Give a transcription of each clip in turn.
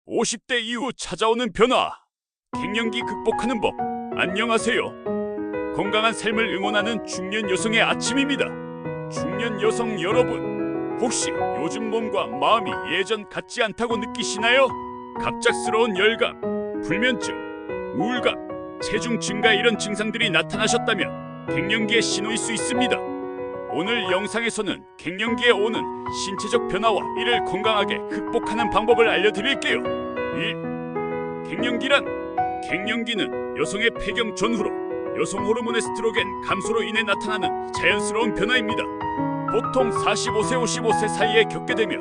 50대 이후 찾아오는 변화, 갱년기 극복하는 법. 안녕하세요. 건강한 삶을 응원하는 중년 여성의 아침입니다. 중년 여성 여러분, 혹시 요즘 몸과 마음이 예전 같지 않다고 느끼시나요? 갑작스러운 열감, 불면증, 우울감, 체중 증가 이런 증상들이 나타나셨다면 갱년기의 신호일 수 있습니다. 오늘 영상에서는 갱년기에 오는 신체적 변화와 이를 건강하게 극복하는 방법을 알려드릴게요. 1. 갱년기는 여성의 폐경 전후로 여성 호르몬 에스트로겐 감소로 인해 나타나는 자연스러운 변화입니다. 보통 45세 55세 사이에 겪게 되며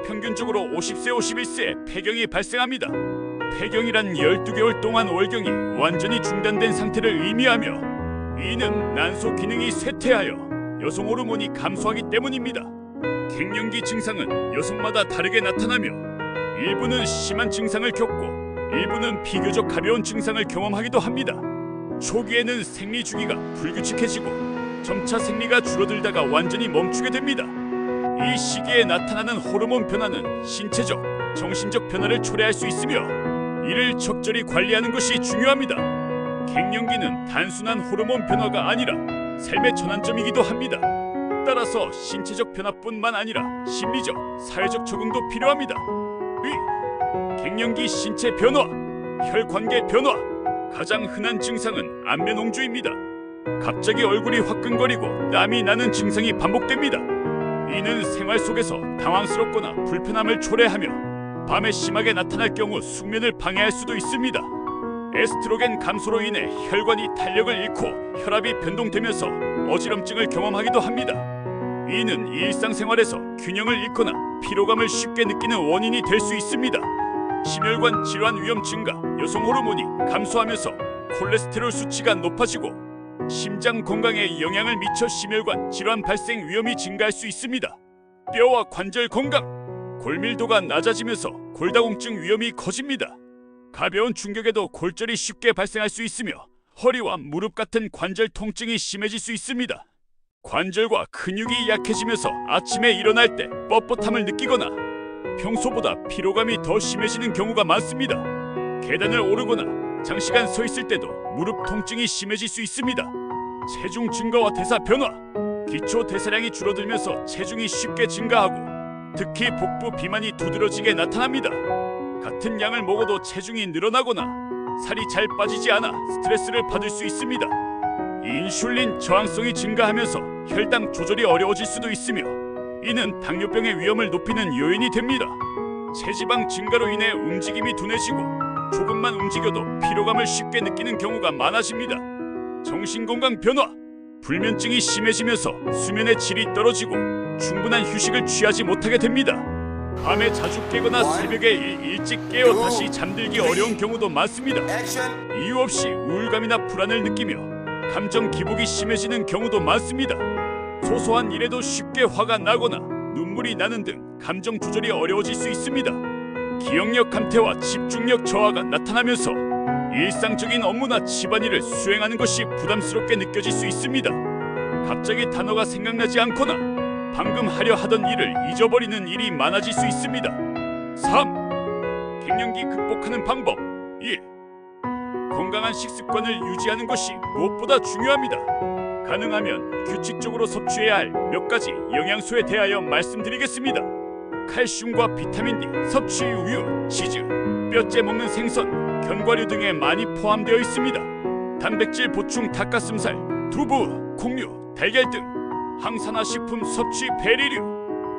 평균적으로 50세 51세에 폐경이 발생합니다. 폐경이란 12개월 동안 월경이 완전히 중단된 상태를 의미하며 이는 난소 기능이 쇠퇴하여 여성 호르몬이 감소하기 때문입니다. 갱년기 증상은 여성마다 다르게 나타나며 일부는 심한 증상을 겪고 일부는 비교적 가벼운 증상을 경험하기도 합니다. 초기에는 생리 주기가 불규칙해지고 점차 생리가 줄어들다가 완전히 멈추게 됩니다. 이 시기에 나타나는 호르몬 변화는 신체적, 정신적 변화를 초래할 수 있으며 이를 적절히 관리하는 것이 중요합니다. 갱년기는 단순한 호르몬 변화가 아니라 삶의 전환점이기도 합니다. 따라서 신체적 변화뿐만 아니라 심리적, 사회적 적응도 필요합니다. 갱년기 신체 변화, 혈관계 변화. 가장 흔한 증상은 안면홍조입니다. 갑자기 얼굴이 화끈거리고 땀이 나는 증상이 반복됩니다. 이는 생활 속에서 당황스럽거나 불편함을 초래하며 밤에 심하게 나타날 경우 숙면을 방해할 수도 있습니다. 에스트로겐 감소로 인해 혈관이 탄력을 잃고 혈압이 변동되면서 어지럼증을 경험하기도 합니다. 이는 일상생활에서 균형을 잃거나 피로감을 쉽게 느끼는 원인이 될 수 있습니다. 심혈관 질환 위험 증가, 여성 호르몬이 감소하면서 콜레스테롤 수치가 높아지고 심장 건강에 영향을 미쳐 심혈관 질환 발생 위험이 증가할 수 있습니다. 뼈와 관절 건강, 골밀도가 낮아지면서 골다공증 위험이 커집니다. 가벼운 충격에도 골절이 쉽게 발생할 수 있으며 허리와 무릎 같은 관절 통증이 심해질 수 있습니다. 관절과 근육이 약해지면서 아침에 일어날 때 뻣뻣함을 느끼거나 평소보다 피로감이 더 심해지는 경우가 많습니다. 계단을 오르거나 장시간 서 있을 때도 무릎 통증이 심해질 수 있습니다. 체중 증가와 대사 변화, 기초 대사량이 줄어들면서 체중이 쉽게 증가하고 특히 복부 비만이 두드러지게 나타납니다. 같은 양을 먹어도 체중이 늘어나거나 살이 잘 빠지지 않아 스트레스를 받을 수 있습니다. 인슐린 저항성이 증가하면서 혈당 조절이 어려워질 수도 있으며 이는 당뇨병의 위험을 높이는 요인이 됩니다. 체지방 증가로 인해 움직임이 둔해지고 조금만 움직여도 피로감을 쉽게 느끼는 경우가 많아집니다. 정신건강 변화, 불면증이 심해지면서 수면의 질이 떨어지고 충분한 휴식을 취하지 못하게 됩니다. 밤에 자주 깨거나 새벽에 일찍 깨어 다시 잠들기 어려운 경우도 많습니다. 이유 없이 우울감이나 불안을 느끼며 감정 기복이 심해지는 경우도 많습니다. 소소한 일에도 쉽게 화가 나거나 눈물이 나는 등 감정 조절이 어려워질 수 있습니다. 기억력 감퇴와 집중력 저하가 나타나면서 일상적인 업무나 집안일을 수행하는 것이 부담스럽게 느껴질 수 있습니다. 갑자기 단어가 생각나지 않거나 방금 하려 하던 일을 잊어버리는 일이 많아질 수 있습니다. 3. 갱년기 극복하는 방법. 1. 건강한 식습관을 유지하는 것이 무엇보다 중요합니다. 가능하면 규칙적으로 섭취해야 할 몇 가지 영양소에 대하여 말씀드리겠습니다. 칼슘과 비타민 D, 섭취 우유, 치즈, 뼈째 먹는 생선, 견과류 등에 많이 포함되어 있습니다. 단백질 보충 닭가슴살, 두부, 콩류, 달걀 등 항산화식품 섭취 베리류,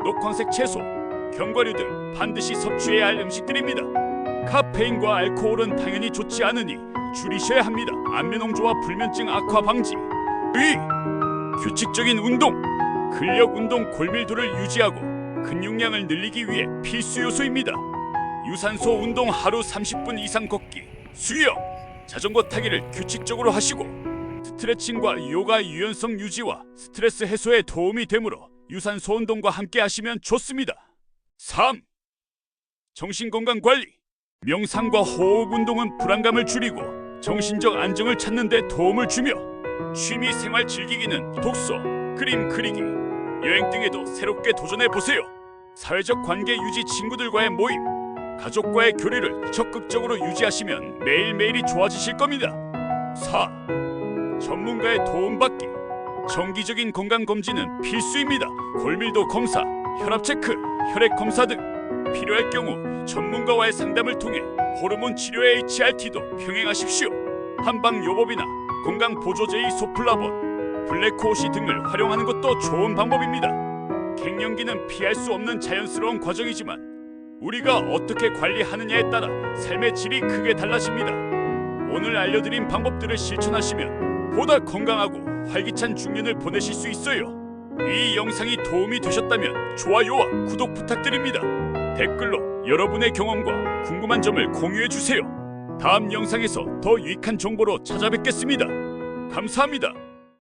녹황색 채소, 견과류 등 반드시 섭취해야 할 음식들입니다. 카페인과 알코올은 당연히 좋지 않으니 줄이셔야 합니다. 안면홍조와 불면증 악화 방지. 규칙적인 운동, 근력 운동 골밀도를 유지하고 근육량을 늘리기 위해 필수 요소입니다. 유산소 운동 하루 30분 이상 걷기, 수영, 자전거 타기를 규칙적으로 하시고 스트레칭과 요가 유연성 유지와 스트레스 해소에 도움이 되므로 유산소 운동과 함께 하시면 좋습니다. 3. 정신건강 관리. 명상과 호흡 운동은 불안감을 줄이고 정신적 안정을 찾는 데 도움을 주며 취미 생활 즐기기는 독서, 그림 그리기, 여행 등에도 새롭게 도전해 보세요. 사회적 관계 유지, 친구들과의 모임, 가족과의 교류를 적극적으로 유지하시면 매일매일이 좋아지실 겁니다. 4. 전문가의 도움받기. 정기적인 건강검진은 필수입니다. 골밀도 검사, 혈압 체크, 혈액 검사 등 필요할 경우 전문가와의 상담을 통해 호르몬 치료의 HRT도 병행하십시오. 한방요법이나 건강보조제의 소플라본, 블랙호시 등을 활용하는 것도 좋은 방법입니다. 갱년기는 피할 수 없는 자연스러운 과정이지만 우리가 어떻게 관리하느냐에 따라 삶의 질이 크게 달라집니다. 오늘 알려드린 방법들을 실천하시면 보다 건강하고 활기찬 중년을 보내실 수 있어요. 이 영상이 도움이 되셨다면 좋아요와 구독 부탁드립니다. 댓글로 여러분의 경험과 궁금한 점을 공유해주세요. 다음 영상에서 더 유익한 정보로 찾아뵙겠습니다. 감사합니다.